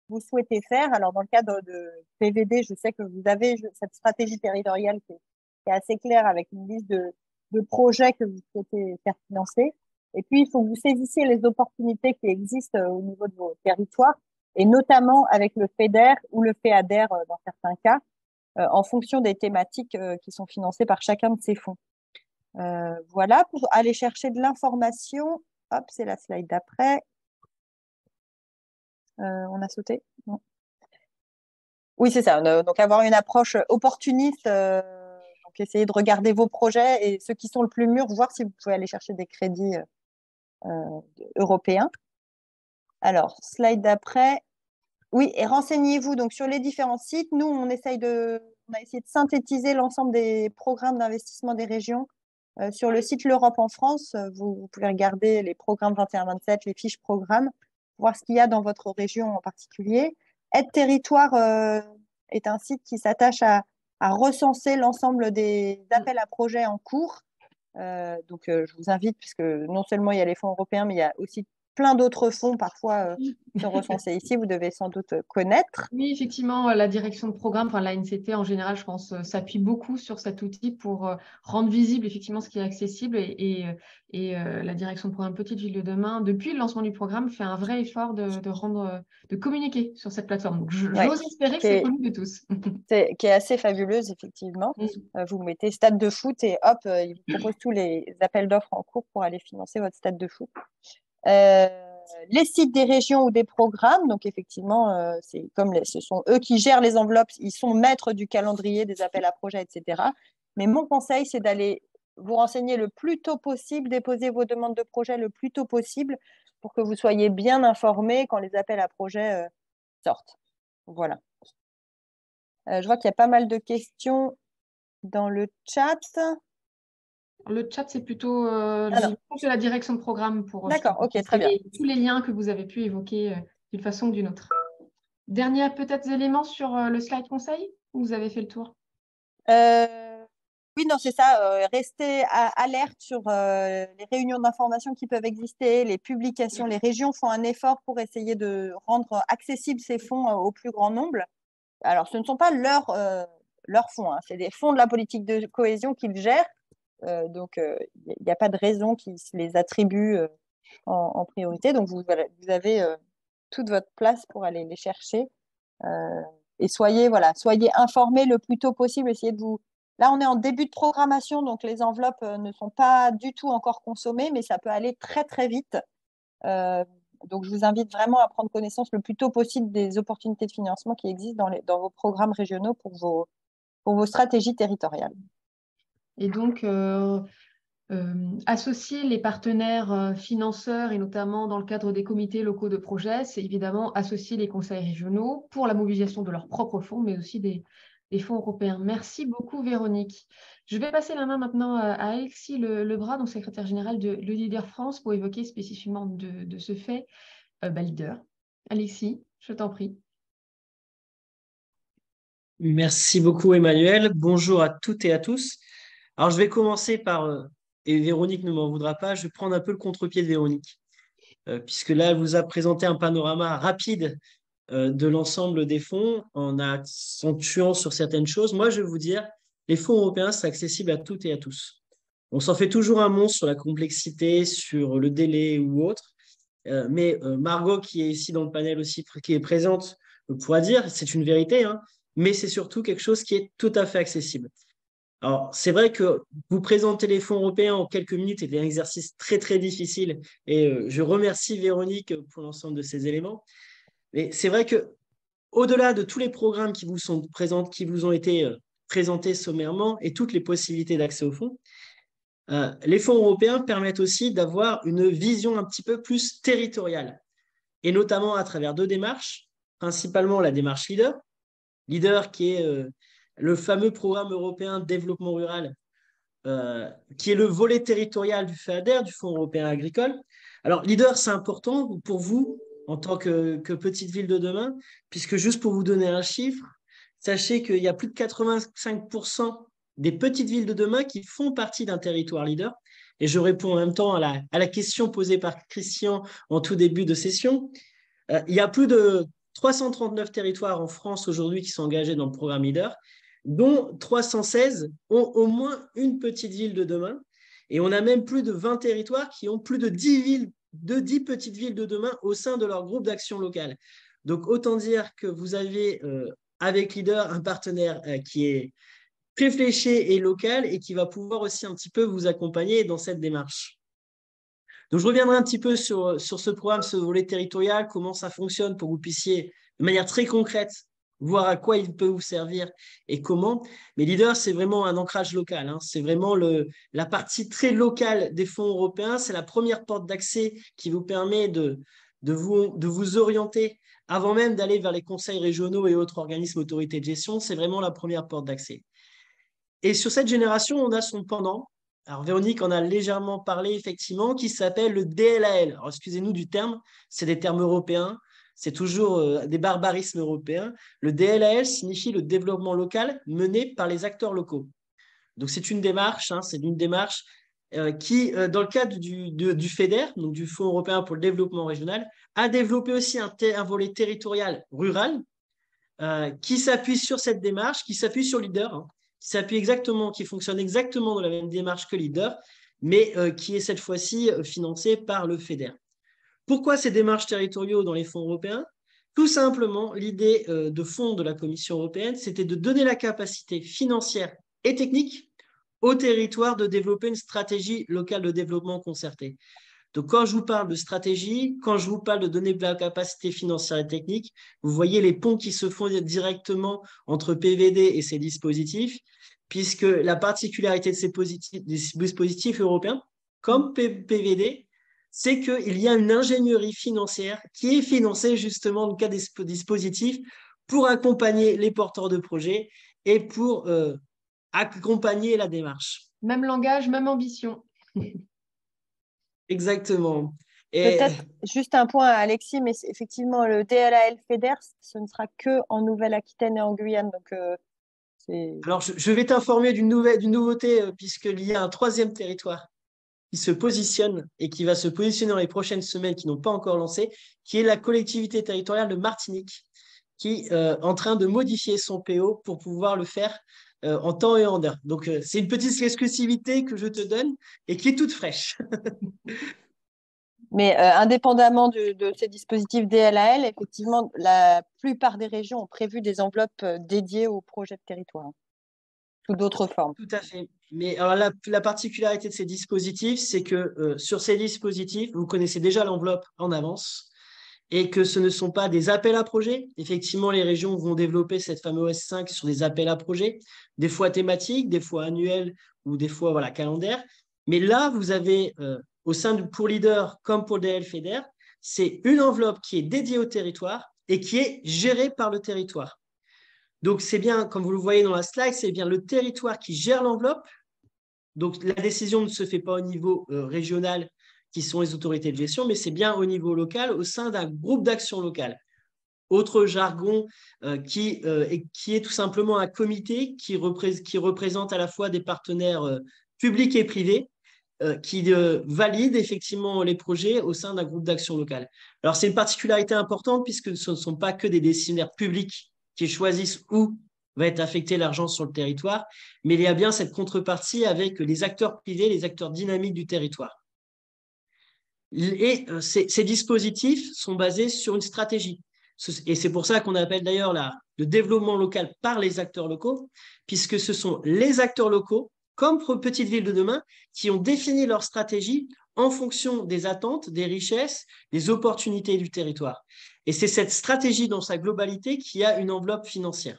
vous souhaitez faire. Alors, dans le cadre de PVD, je sais que vous avez cette stratégie territoriale qui est assez claire avec une liste de projets que vous souhaitez faire financer. Et puis, il faut que vous saissiez les opportunités qui existent au niveau de vos territoires, et notamment avec le FEDER ou le FEADER dans certains cas, en fonction des thématiques qui sont financées par chacun de ces fonds. Voilà, pour aller chercher de l'information. Hop, c'est la slide d'après. On a sauté? Non. Oui, c'est ça. Donc, avoir une approche opportuniste, donc essayer de regarder vos projets et ceux qui sont le plus mûrs, voir si vous pouvez aller chercher des crédits européens. Alors, slide d'après. Oui, et renseignez-vous donc sur les différents sites. Nous, on a essayé de synthétiser l'ensemble des programmes d'investissement des régions. Sur le site L'Europe en France, vous pouvez regarder les programmes 21-27, les fiches programmes, voir ce qu'il y a dans votre région en particulier. Aide Territoire est un site qui s'attache à recenser l'ensemble des appels à projets en cours. Donc, je vous invite, puisque non seulement il y a les fonds européens, mais il y a aussi plein d'autres fonds parfois qui sont recensés ici, vous devez sans doute connaître. Oui, effectivement, la direction de programme, enfin l'ANCT en général, je pense, s'appuie beaucoup sur cet outil pour rendre visible effectivement ce qui est accessible, et la direction de programme Petite Ville de demain, depuis le lancement du programme, fait un vrai effort de communiquer sur cette plateforme. Donc, j'ose espérer que c'est connu de tous. Qui est assez fabuleuse, effectivement. Vous mettez stade de foot et hop, il vous propose tous les appels d'offres en cours pour aller financer votre stade de foot. Les sites des régions ou des programmes, donc effectivement, c'est comme ce sont eux qui gèrent les enveloppes, ils sont maîtres du calendrier des appels à projets, etc. Mais mon conseil, c'est d'aller vous renseigner le plus tôt possible, déposer vos demandes de projet le plus tôt possible pour que vous soyez bien informés quand les appels à projets sortent. Voilà. Je vois qu'il y a pas mal de questions dans le chat. Le chat, c'est plutôt de la direction de programme pour D'accord, ok, très bien. tous les liens que vous avez pu évoquer d'une façon ou d'une autre. Dernier peut-être élément sur le slide conseil, ou vous avez fait le tour? Oui, non, c'est ça. Rester alerte sur les réunions d'information qui peuvent exister, les publications. Les régions font un effort pour essayer de rendre accessibles ces fonds au plus grand nombre. Alors, ce ne sont pas leurs fonds, hein, c'est des fonds de la politique de cohésion qu'ils gèrent. Donc, il n'y a pas de raison qu'ils se les attribuent en priorité. Donc, vous avez toute votre place pour aller les chercher. Et soyez informés le plus tôt possible. Essayez de vous... Là, on est en début de programmation, donc les enveloppes ne sont pas du tout encore consommées, mais ça peut aller très, très vite. Donc, je vous invite vraiment à prendre connaissance le plus tôt possible des opportunités de financement qui existent dans vos programmes régionaux pour vos stratégies territoriales. Et donc, associer les partenaires financeurs, et notamment dans le cadre des comités locaux de projet, c'est évidemment associer les conseils régionaux pour la mobilisation de leurs propres fonds, mais aussi des fonds européens. Merci beaucoup, Véronique. Je vais passer la main maintenant à Alexis Lebras, donc secrétaire général de Leader France, pour évoquer spécifiquement de ce fait Leader. Alexis, je t'en prie. Merci beaucoup, Emmanuel. Bonjour à toutes et à tous. Alors, je vais commencer par, et Véronique ne m'en voudra pas, je vais prendre un peu le contre-pied de Véronique, puisque là, elle vous a présenté un panorama rapide de l'ensemble des fonds en accentuant sur certaines choses. Moi, je vais vous dire, les fonds européens, c'est accessible à toutes et à tous. On s'en fait toujours un monstre sur la complexité, sur le délai ou autre, mais Margot, qui est ici dans le panel aussi, qui est présente, pourra dire, c'est une vérité, hein, mais c'est surtout quelque chose qui est tout à fait accessible. Alors, c'est vrai que vous présenter les fonds européens en quelques minutes est un exercice très, très difficile et je remercie Véronique pour l'ensemble de ces éléments. Mais c'est vrai que au-delà de tous les programmes qui vous sont présents, qui vous ont été présentés sommairement et toutes les possibilités d'accès aux fonds, les fonds européens permettent aussi d'avoir une vision un petit peu plus territoriale et notamment à travers deux démarches, principalement la démarche LEADER qui est le fameux programme européen de développement rural, qui est le volet territorial du FEADER, du Fonds européen agricole. Alors, LEADER, c'est important pour vous en tant que petite ville de demain, puisque juste pour vous donner un chiffre, sachez qu'il y a plus de 85% des petites villes de demain qui font partie d'un territoire LEADER. Et je réponds en même temps à la question posée par Christian en tout début de session. Il y a plus de 339 territoires en France aujourd'hui qui sont engagés dans le programme LEADER, dont 316 ont au moins une petite ville de demain. Et on a même plus de 20 territoires qui ont plus de 10 petites villes de demain au sein de leur groupe d'action locale. Donc, autant dire que vous avez, avec Leader, un partenaire qui est réfléchi et local et qui va pouvoir aussi un petit peu vous accompagner dans cette démarche. Donc, je reviendrai un petit peu sur ce programme, ce volet territorial, comment ça fonctionne pour que vous puissiez, de manière très concrète, voir à quoi il peut vous servir et comment. Mais Leader, c'est vraiment un ancrage local. Hein. C'est vraiment la partie très locale des fonds européens. C'est la première porte d'accès qui vous permet de vous orienter avant même d'aller vers les conseils régionaux et autres organismes autorités de gestion. C'est vraiment la première porte d'accès. Et sur cette génération, on a son pendant. Alors, Véronique en a légèrement parlé, effectivement, qui s'appelle le DLAL. Alors, excusez-nous du terme, c'est des termes européens. C'est toujours des barbarismes européens. Le DLAL signifie le développement local mené par les acteurs locaux. Donc, c'est une démarche, c'est une démarche qui, dans le cadre du FEDER, donc du Fonds européen pour le développement régional, a développé aussi un volet territorial rural qui s'appuie sur cette démarche, qui s'appuie sur Leader, qui fonctionne exactement dans la même démarche que Leader, mais qui est cette fois-ci financé par le FEDER. Pourquoi ces démarches territoriaux dans les fonds européens? Tout simplement, l'idée de fond de la Commission européenne, c'était de donner la capacité financière et technique aux territoires de développer une stratégie locale de développement concertée. Donc, quand je vous parle de stratégie, quand je vous parle de donner de la capacité financière et technique, vous voyez les ponts qui se font directement entre PVD et ces dispositifs, puisque la particularité de ces dispositifs européens, comme PVD, c'est qu'il y a une ingénierie financière qui est financée justement dans le cas des dispositifs pour accompagner les porteurs de projets et pour accompagner la démarche. Même langage, même ambition. Exactement. Et Peut-être juste un point, Alexis, mais effectivement, le DLAL FEDER, ce ne sera que en Nouvelle-Aquitaine et en Guyane. Donc, alors, je vais t'informer d'une nouveauté, puisqu'il y a un troisième territoire qui se positionne et qui va se positionner dans les prochaines semaines, qui n'ont pas encore lancé, qui est la collectivité territoriale de Martinique, qui est en train de modifier son PO pour pouvoir le faire en temps et en heure. Donc, c'est une petite exclusivité que je te donne et qui est toute fraîche. Mais indépendamment de ces dispositifs DLAL, effectivement, la plupart des régions ont prévu des enveloppes dédiées aux projets de territoire, sous d'autres formes. Tout à fait. Mais alors, la particularité de ces dispositifs, c'est que sur ces dispositifs, vous connaissez déjà l'enveloppe en avance et que ce ne sont pas des appels à projets. Effectivement, les régions vont développer cette fameuse S5 sur des appels à projets, des fois thématiques, des fois annuels ou des fois voilà, calendaires. Mais là, vous avez, au sein de pour Leader comme pour DL FEDER, c'est une enveloppe qui est dédiée au territoire et qui est gérée par le territoire. Donc, c'est bien, comme vous le voyez dans la slide, c'est bien le territoire qui gère l'enveloppe. Donc, la décision ne se fait pas au niveau régional, qui sont les autorités de gestion, mais c'est bien au niveau local, au sein d'un groupe d'action locale. Autre jargon qui est tout simplement un comité qui représente à la fois des partenaires publics et privés qui valident effectivement les projets au sein d'un groupe d'action locale. Alors, c'est une particularité importante puisque ce ne sont pas que des décisionnaires publics qui choisissent où va être affecté l'argent sur le territoire, mais il y a bien cette contrepartie avec les acteurs privés, les acteurs dynamiques du territoire. Et ces dispositifs sont basés sur une stratégie. Et c'est pour ça qu'on appelle d'ailleurs le développement local par les acteurs locaux, puisque ce sont les acteurs locaux, comme pour Petite Ville de demain, qui ont défini leur stratégie en fonction des attentes, des richesses, des opportunités du territoire. Et c'est cette stratégie dans sa globalité qui a une enveloppe financière.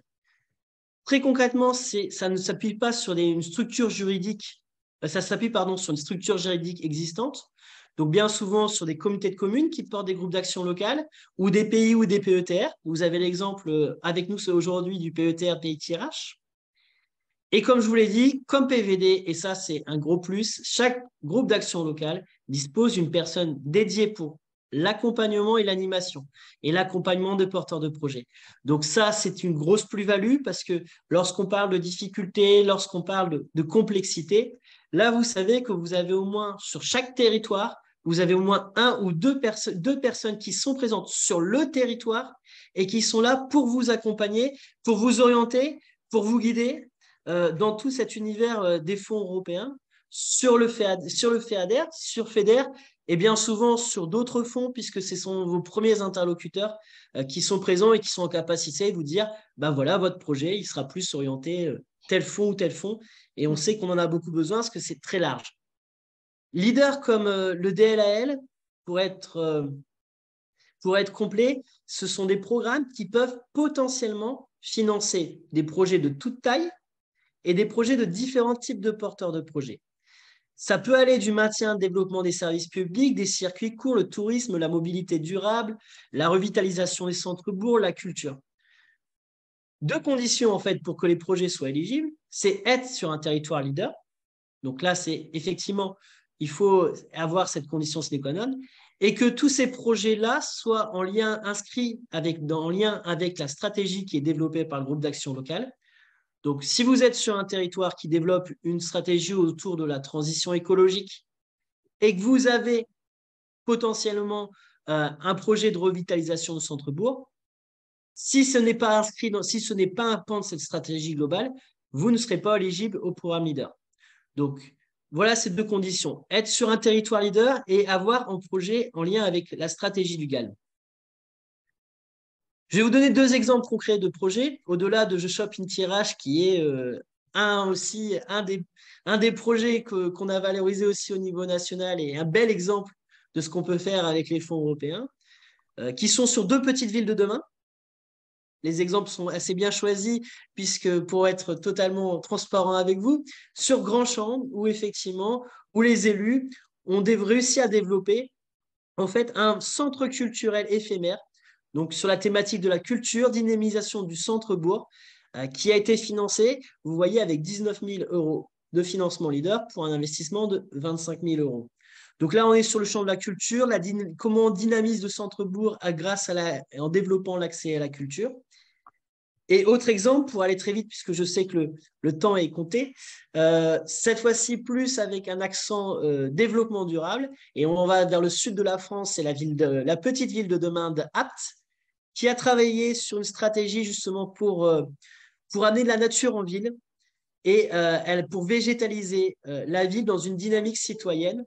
Très concrètement, ça ne s'appuie pas sur une structure juridique, ça s'appuie sur une structure juridique existante, donc bien souvent sur des comités de communes qui portent des groupes d'action locale ou des PI ou des PETR. Vous avez l'exemple avec nous aujourd'hui du PETR PITRH. Et comme je vous l'ai dit, comme PVD, et ça c'est un gros plus, chaque groupe d'action locale dispose d'une personne dédiée pour l'accompagnement et l'animation et l'accompagnement de porteurs de projets. Donc ça, c'est une grosse plus-value parce que lorsqu'on parle de difficultés, lorsqu'on parle de complexité, là, vous savez que vous avez au moins sur chaque territoire, vous avez au moins un ou deux personnes qui sont présentes sur le territoire et qui sont là pour vous accompagner, pour vous orienter, pour vous guider dans tout cet univers des fonds européens sur le FEADER, sur FEDER, et bien souvent sur d'autres fonds, puisque ce sont vos premiers interlocuteurs qui sont présents et qui sont en capacité de vous dire, ben voilà, votre projet, il sera plus orienté tel fonds ou tel fonds, et on sait qu'on en a beaucoup besoin parce que c'est très large. Leader comme le DLAL, pour être complet, ce sont des programmes qui peuvent potentiellement financer des projets de toute taille et des projets de différents types de porteurs de projets. Ça peut aller du maintien, développement des services publics, des circuits courts, le tourisme, la mobilité durable, la revitalisation des centres-bourgs, la culture. Deux conditions en fait pour que les projets soient éligibles, c'est être sur un territoire leader. Donc là, c'est effectivement, il faut avoir cette condition sine qua non et que tous ces projets-là soient en lien avec la stratégie qui est développée par le groupe d'action locale. Donc, si vous êtes sur un territoire qui développe une stratégie autour de la transition écologique et que vous avez potentiellement un projet de revitalisation de centre-bourg, si ce n'est pas inscrit, si ce n'est pas un pan de cette stratégie globale, vous ne serez pas éligible au programme leader. Donc, voilà ces deux conditions. Être sur un territoire leader et avoir un projet en lien avec la stratégie du GALM. Je vais vous donner deux exemples concrets de projets, au-delà de Je Shop in TRH, qui est un des projets qu'on a valorisé aussi au niveau national et un bel exemple de ce qu'on peut faire avec les fonds européens, qui sont sur deux petites villes de demain. Les exemples sont assez bien choisis, puisque pour être totalement transparent avec vous, sur Grand-Champ, où les élus ont réussi à développer en fait un centre culturel éphémère donc sur la thématique de la culture, dynamisation du centre-bourg, qui a été financé, vous voyez, avec 19 000 € de financement leader pour un investissement de 25 000 €. Donc là, on est sur le champ de la culture, comment on dynamise le centre-bourg en développant l'accès à la culture. Et autre exemple, pour aller très vite, puisque je sais que le temps est compté, cette fois-ci plus avec un accent développement durable, et on va vers le sud de la France, c'est la petite ville de demain d'Apt, qui a travaillé sur une stratégie justement pour amener de la nature en ville et pour végétaliser la ville dans une dynamique citoyenne.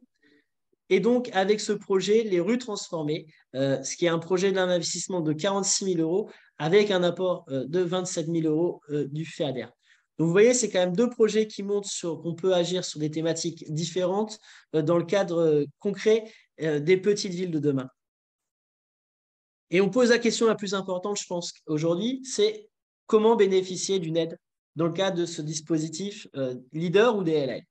Et donc, avec ce projet, les rues transformées, ce qui est un projet d'un investissement de 46 000 € avec un apport de 27 000 € du FEADER. Donc, vous voyez, c'est quand même deux projets qui montrent qu'on peut agir sur des thématiques différentes dans le cadre concret des petites villes de demain. Et on pose la question la plus importante, je pense, aujourd'hui, c'est comment bénéficier d'une aide dans le cadre de ce dispositif leader ou DLL.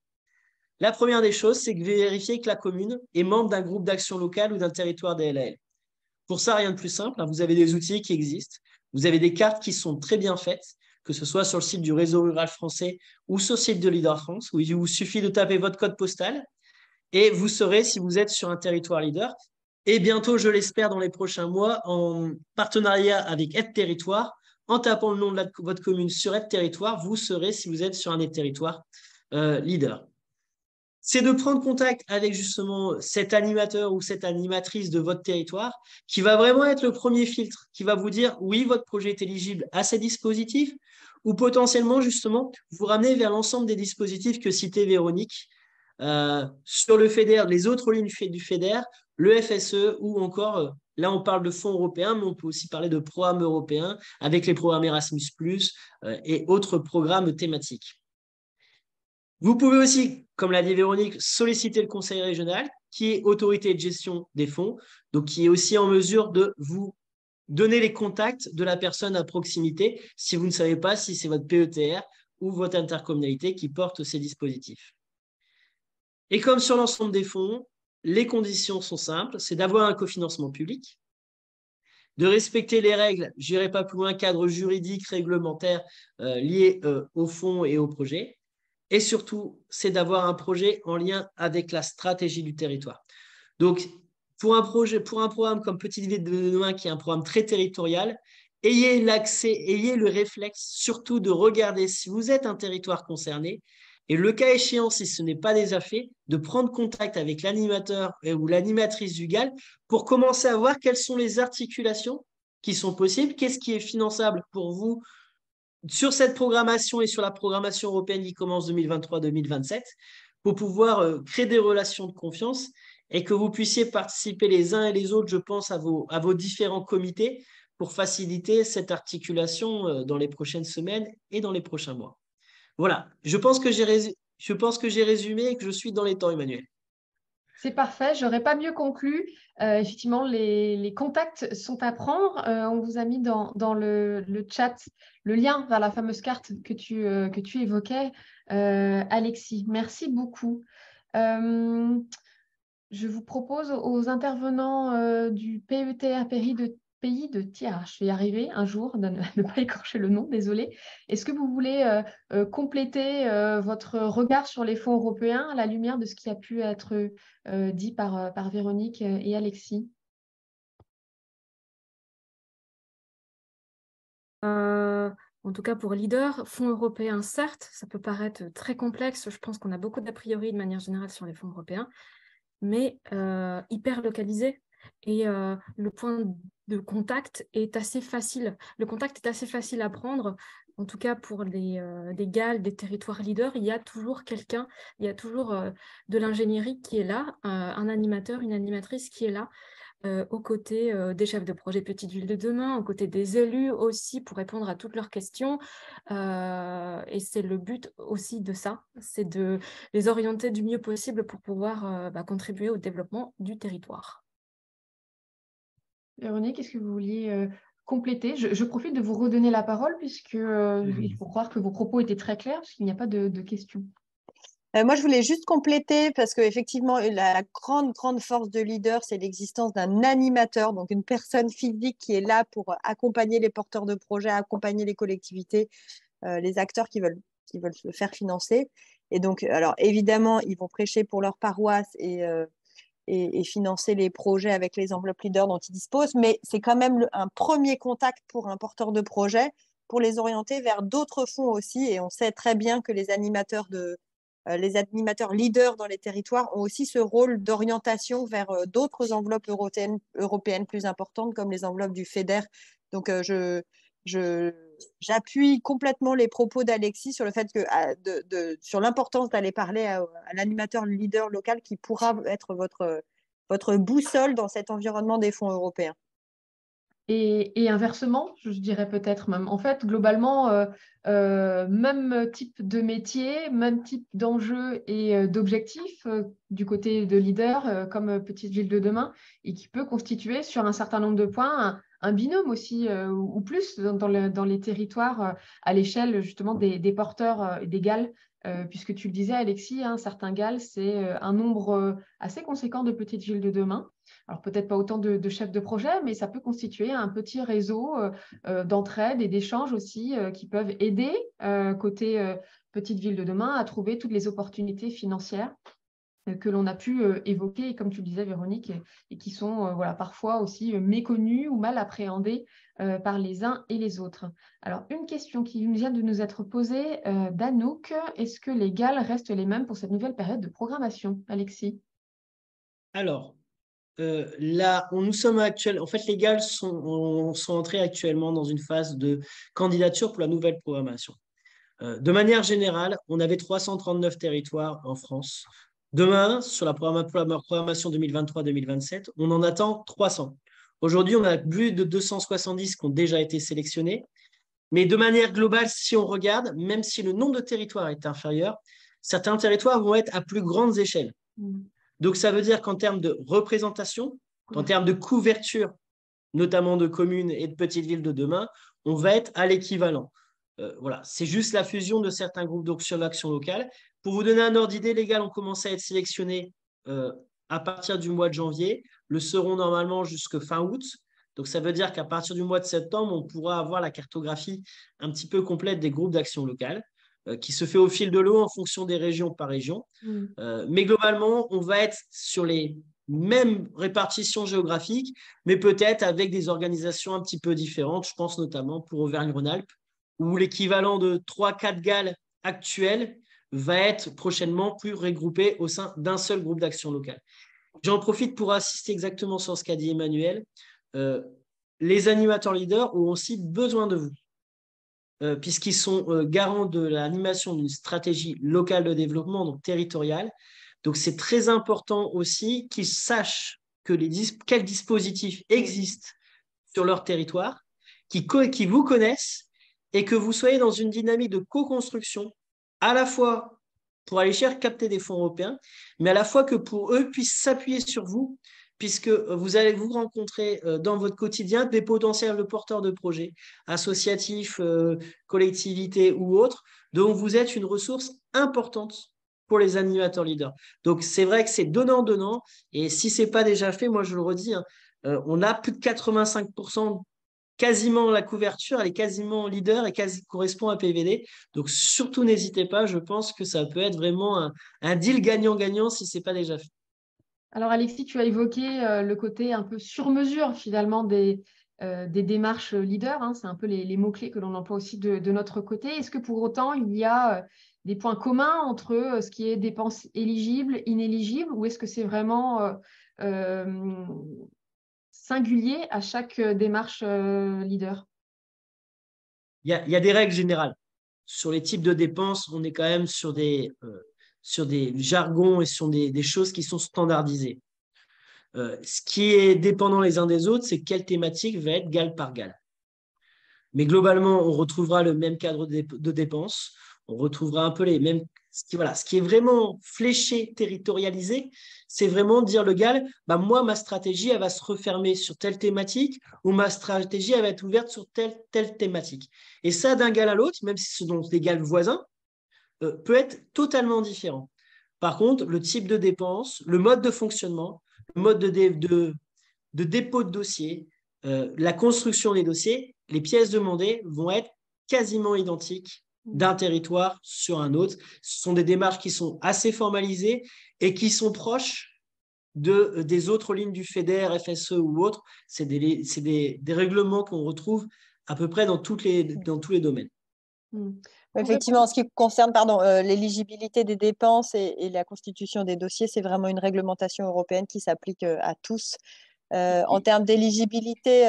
La première des choses, c'est de vérifier que la commune est membre d'un groupe d'action locale ou d'un territoire DLAL. Pour ça, rien de plus simple, vous avez des outils qui existent, vous avez des cartes qui sont très bien faites, que ce soit sur le site du réseau rural français ou sur le site de Leader France, où il vous suffit de taper votre code postal et vous saurez si vous êtes sur un territoire leader. Et bientôt, je l'espère, dans les prochains mois, en partenariat avec Aide Territoire, en tapant le nom de votre commune sur Aide Territoire, vous saurez si vous êtes sur un des territoires leader. C'est de prendre contact avec justement cet animateur ou cette animatrice de votre territoire qui va vraiment être le premier filtre, qui va vous dire oui, votre projet est éligible à ces dispositifs ou potentiellement justement vous ramener vers l'ensemble des dispositifs que citait Véronique sur le FEDER, les autres lignes du FEDER, le FSE ou encore, là on parle de fonds européens, mais on peut aussi parler de programmes européens avec les programmes Erasmus+, et autres programmes thématiques. Vous pouvez aussi, comme l'a dit Véronique, solliciter le conseil régional, qui est autorité de gestion des fonds, donc qui est aussi en mesure de vous donner les contacts de la personne à proximité si vous ne savez pas si c'est votre PETR ou votre intercommunalité qui porte ces dispositifs. Et comme sur l'ensemble des fonds, les conditions sont simples, c'est d'avoir un cofinancement public, de respecter les règles, je n'irai pas plus loin, cadre juridique, réglementaire lié au fonds et au projet. Et surtout, c'est d'avoir un projet en lien avec la stratégie du territoire. Donc, pour un programme comme Petite Ville de demain, qui est un programme très territorial, ayez l'accès, ayez le réflexe surtout de regarder si vous êtes un territoire concerné et le cas échéant, si ce n'est pas déjà fait, de prendre contact avec l'animateur ou l'animatrice du GAL pour commencer à voir quelles sont les articulations qui sont possibles, qu'est-ce qui est finançable pour vous sur cette programmation et sur la programmation européenne qui commence 2023-2027 pour pouvoir créer des relations de confiance et que vous puissiez participer les uns et les autres, je pense, à vos différents comités pour faciliter cette articulation dans les prochaines semaines et dans les prochains mois. Voilà, je pense que j'ai résumé et que je suis dans les temps, Emmanuel. C'est parfait, je n'aurais pas mieux conclu. Effectivement, les contacts sont à prendre. On vous a mis dans le chat le lien vers la fameuse carte que tu évoquais, Alexis. Merci beaucoup. Je vous propose aux intervenants du PETR Pays de Thiérache, je vais y arriver un jour, de ne pas écorcher le nom, désolé. Est-ce que vous voulez compléter votre regard sur les fonds européens à la lumière de ce qui a pu être dit par Véronique et Alexis? En tout cas, pour Leader, fonds européens, certes, ça peut paraître très complexe. Je pense qu'on a beaucoup d'a priori de manière générale sur les fonds européens, mais hyper localisé. Et le point de contact est assez facile. Le contact est assez facile à prendre. En tout cas, pour des GAL, des territoires leaders, il y a toujours quelqu'un, il y a toujours de l'ingénierie qui est là, un animateur, une animatrice qui est là, aux côtés des chefs de projet Petite Ville de demain, aux côtés des élus aussi, pour répondre à toutes leurs questions. Et c'est le but aussi de ça, c'est de les orienter du mieux possible pour pouvoir contribuer au développement du territoire. Véronique, est-ce que vous vouliez compléter? Je profite de vous redonner la parole puisque il faut croire que vos propos étaient très clairs puisqu'il n'y a pas de questions. Moi, je voulais juste compléter parce qu'effectivement, la grande force de leader, c'est l'existence d'un animateur, donc une personne physique qui est là pour accompagner les porteurs de projets, accompagner les collectivités, les acteurs qui veulent se faire financer. Et donc, alors évidemment, ils vont prêcher pour leur paroisse et financer les projets avec les enveloppes leaders dont ils disposent, mais c'est quand même un premier contact pour un porteur de projet pour les orienter vers d'autres fonds aussi. Et on sait très bien que les animateurs leaders dans les territoires ont aussi ce rôle d'orientation vers d'autres enveloppes européennes plus importantes, comme les enveloppes du FEDER. Donc, j'appuie complètement les propos d'Alexis sur le fait que, sur l'importance d'aller parler à l'animateur leader local qui pourra être votre boussole dans cet environnement des fonds européens. Et inversement, je dirais peut-être même. En fait, globalement, même type de métier, même type d'enjeux et d'objectifs du côté de leader comme Petite Ville de demain, et qui peut constituer sur un certain nombre de points un binôme aussi, ou plus dans les territoires à l'échelle justement des porteurs des GAL. Puisque tu le disais, Alexis, certains GAL, c'est un nombre assez conséquent de petites villes de demain. Alors peut-être pas autant de chefs de projet, mais ça peut constituer un petit réseau d'entraide et d'échanges aussi qui peuvent aider côté petite ville de demain à trouver toutes les opportunités financières que l'on a pu évoquer, et comme tu le disais, Véronique, et qui sont parfois aussi méconnues ou mal appréhendées par les uns et les autres. Alors, une question qui vient de nous être posée d'Anouk, est-ce que les GAL restent les mêmes pour cette nouvelle période de programmation, Alexis? Alors, là, nous sommes actuellement. En fait, les GAL sont entrés actuellement dans une phase de candidature pour la nouvelle programmation. De manière générale, on avait 339 territoires en France. Demain, sur la programmation 2023-2027, on en attend 300. Aujourd'hui, on a plus de 270 qui ont déjà été sélectionnés. Mais de manière globale, si on regarde, même si le nombre de territoires est inférieur, certains territoires vont être à plus grandes échelles. Donc, ça veut dire qu'en termes de représentation, en termes de couverture, notamment de communes et de petites villes de demain, on va être à l'équivalent. Voilà, c'est juste la fusion de certains groupes sur l'action locale. Pour vous donner un ordre d'idée, les GAL ont commencé à être sélectionnés à partir du mois de janvier, le seront normalement jusqu'à fin août. Donc, ça veut dire qu'à partir du mois de septembre, on pourra avoir la cartographie un petit peu complète des groupes d'action locale qui se fait au fil de l'eau en fonction des régions par région. Mais globalement, on va être sur les mêmes répartitions géographiques, mais peut-être avec des organisations un petit peu différentes. Je pense notamment pour Auvergne-Rhône-Alpes, où l'équivalent de 3-4 GAL actuels va être prochainement plus regroupé au sein d'un seul groupe d'action locale. J'en profite pour insister exactement sur ce qu'a dit Emmanuel. Les animateurs leaders ont aussi besoin de vous, puisqu'ils sont garants de l'animation d'une stratégie locale de développement, donc territoriale. Donc, c'est très important aussi qu'ils sachent quels dispositifs existent sur leur territoire, qui vous connaissent et que vous soyez dans une dynamique de co-construction, à la fois pour aller capter des fonds européens, mais à la fois que pour eux puissent s'appuyer sur vous, puisque vous allez vous rencontrer dans votre quotidien des potentiels porteurs de projets, associatifs, collectivités ou autres, dont vous êtes une ressource importante pour les animateurs leaders. Donc, c'est vrai que c'est donnant-donnant, et si ce n'est pas déjà fait, moi je le redis, on a plus de 85%, quasiment la couverture, elle est quasiment leader et correspond à PVD. Donc, surtout n'hésitez pas, je pense que ça peut être vraiment un deal gagnant-gagnant si ce n'est pas déjà fait. Alors, Alexis, tu as évoqué le côté un peu sur-mesure finalement des démarches leaders. C'est un peu les mots-clés que l'on emploie aussi de notre côté. Est-ce que pour autant, il y a des points communs entre ce qui est dépenses éligibles, inéligibles, ou est-ce que c'est vraiment singulier à chaque démarche leader? Il y a des règles générales. Sur les types de dépenses, on est quand même sur des jargons et sur des choses qui sont standardisées. Ce qui est dépendant les uns des autres, c'est quelle thématique va être GAL par GAL. Mais globalement, on retrouvera le même cadre de dépenses, on retrouvera un peu les mêmes. Ce qui est vraiment fléché, territorialisé, c'est vraiment dire le GAL, moi, ma stratégie, elle va se refermer sur telle thématique, ou ma stratégie, elle va être ouverte sur telle thématique. Et ça, d'un GAL à l'autre, même si ce sont des GAL voisins, peut être totalement différent. Par contre, le type de dépense, le mode de fonctionnement, le mode de dépôt de dossier, la construction des dossiers, les pièces demandées vont être quasiment identiques d'un territoire sur un autre. Ce sont des démarches qui sont assez formalisées et qui sont proches des autres lignes du FEDER, FSE ou autres. C'est des règlements qu'on retrouve à peu près dans tous les domaines. Effectivement, en ce qui concerne l'éligibilité des dépenses et la constitution des dossiers, c'est vraiment une réglementation européenne qui s'applique à tous. En termes d'éligibilité,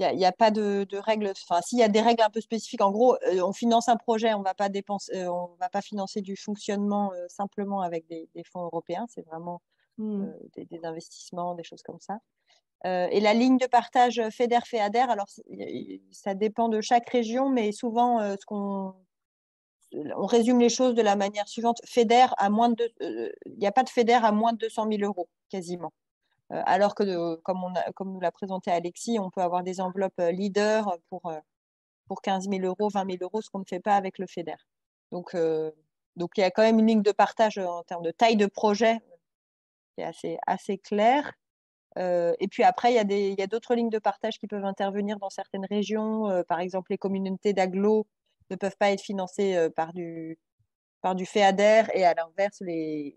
il n'y a pas de règles. Enfin, s'il y a des règles un peu spécifiques, en gros, on finance un projet, on ne va pas financer du fonctionnement simplement avec des fonds européens. C'est vraiment des investissements, des choses comme ça. Et la ligne de partage FEDER-FEADER, alors ça dépend de chaque région, mais souvent, on résume les choses de la manière suivante. FEDER il n'y a pas de FEDER à moins de 200 000 euros, quasiment. Alors que, comme nous l'a présenté Alexis, on peut avoir des enveloppes leader pour 15 000 euros, 20 000 euros, ce qu'on ne fait pas avec le FEDER. Donc, il y a quand même une ligne de partage en termes de taille de projet qui est assez claire. Et puis après, il y a d'autres lignes de partage qui peuvent intervenir dans certaines régions. Par exemple, les communautés d'agglo ne peuvent pas être financées par du FEADER, et à l'inverse, les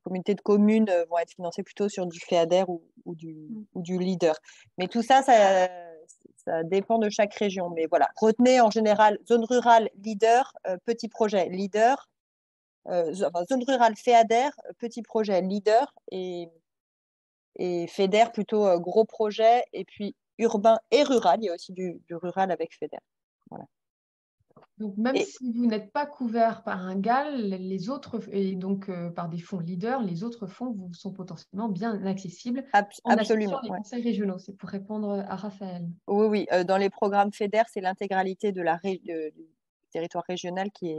communautés de communes vont être financées plutôt sur du FEADER ou du leader. Mais tout ça, ça dépend de chaque région. Mais voilà, retenez en général zone rurale, leader, petit projet, leader. Zone rurale, FEADER, petit projet, leader, et FEDER, plutôt gros projet. Et puis urbain et rural, il y a aussi du rural avec FEDER. Voilà. Donc, même si vous n'êtes pas couvert par un GAL, les autres, et donc par des fonds leaders, les autres fonds vous sont potentiellement bien accessibles en associant les conseils régionaux. C'est pour répondre à Raphaël. Oui. Dans les programmes FEDER, c'est l'intégralité du territoire régional qui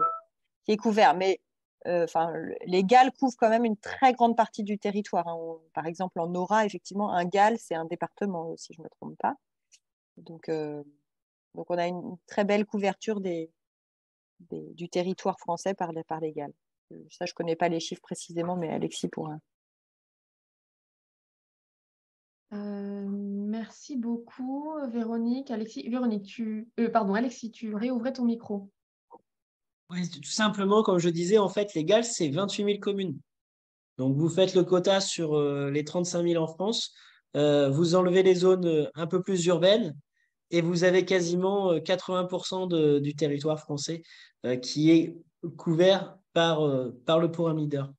est couvert. Mais les GAL couvrent quand même une très grande partie du territoire. Par exemple, en Nora, effectivement, un GAL, c'est un département, si je ne me trompe pas. Donc, on a une très belle couverture du territoire français par les GAL. Ça, je ne connais pas les chiffres précisément, mais Alexis pourra. Merci beaucoup, Véronique. Alexis, tu réouvrais ton micro. Oui, tout simplement, comme je disais, en fait, les GAL, c'est 28 000 communes. Donc, vous faites le quota sur les 35 000 en France, vous enlevez les zones un peu plus urbaines, et vous avez quasiment 80% du territoire français qui est couvert par le programme Leader.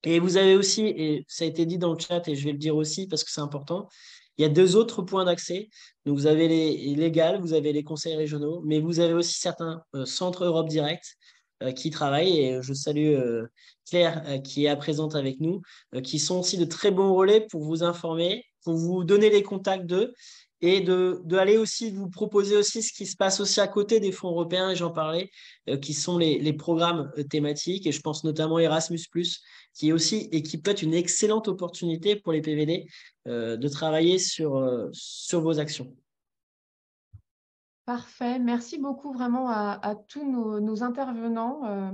Et vous avez aussi, et ça a été dit dans le chat, et je vais le dire aussi parce que c'est important, il y a 2 autres points d'accès. Donc, vous avez les GAL, vous avez les conseils régionaux, mais vous avez aussi certains centres Europe Direct qui travaillent. Et je salue Claire qui est présente avec nous, qui sont aussi de très bons relais pour vous informer, pour vous donner les contacts d'eux, et d'aller aussi vous proposer aussi ce qui se passe aussi à côté des fonds européens, et j'en parlais, qui sont les programmes thématiques. Et je pense notamment Erasmus+, qui est aussi, et qui peut être une excellente opportunité pour les PVD de travailler sur vos actions. Parfait. Merci beaucoup vraiment à tous nos intervenants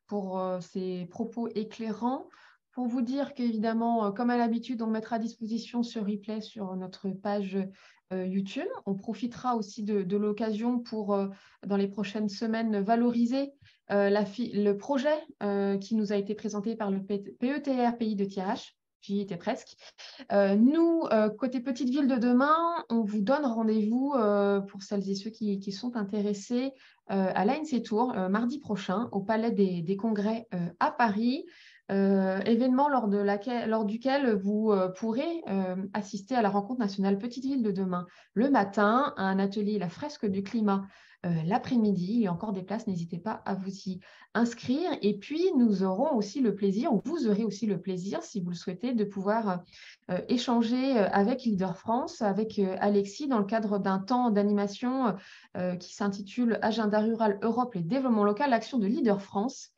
pour ces propos éclairants. Pour vous dire qu'évidemment, comme à l'habitude, on mettra à disposition ce replay sur notre page YouTube. On profitera aussi de l'occasion pour, dans les prochaines semaines, valoriser le projet qui nous a été présenté par le PETR Pays de Thiérache. J'y étais presque. Nous, côté Petite Ville de demain, on vous donne rendez-vous pour celles et ceux qui sont intéressés à l'ANC Tour mardi prochain au Palais des Congrès à Paris. Événement lors duquel vous pourrez assister à la rencontre nationale Petite Ville de demain le matin, à un atelier La fresque du climat l'après-midi. Il y a encore des places, n'hésitez pas à vous y inscrire. Et puis, nous aurons aussi le plaisir, ou vous aurez aussi le plaisir, si vous le souhaitez, de pouvoir échanger avec Leader France, avec Alexis, dans le cadre d'un temps d'animation qui s'intitule Agenda rural Europe et développement local, l'action de Leader France.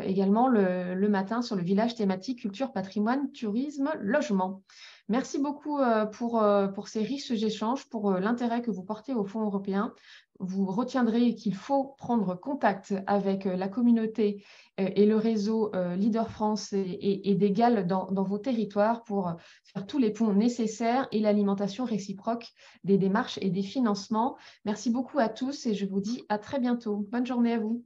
également le matin sur le village thématique culture, patrimoine, tourisme, logement. Merci beaucoup pour ces riches échanges, pour l'intérêt que vous portez aux fonds européens. Vous retiendrez qu'il faut prendre contact avec la communauté et le réseau Leader France et d'égal dans vos territoires pour faire tous les ponts nécessaires et l'alimentation réciproque des démarches et des financements. Merci beaucoup à tous et je vous dis à très bientôt. Bonne journée à vous.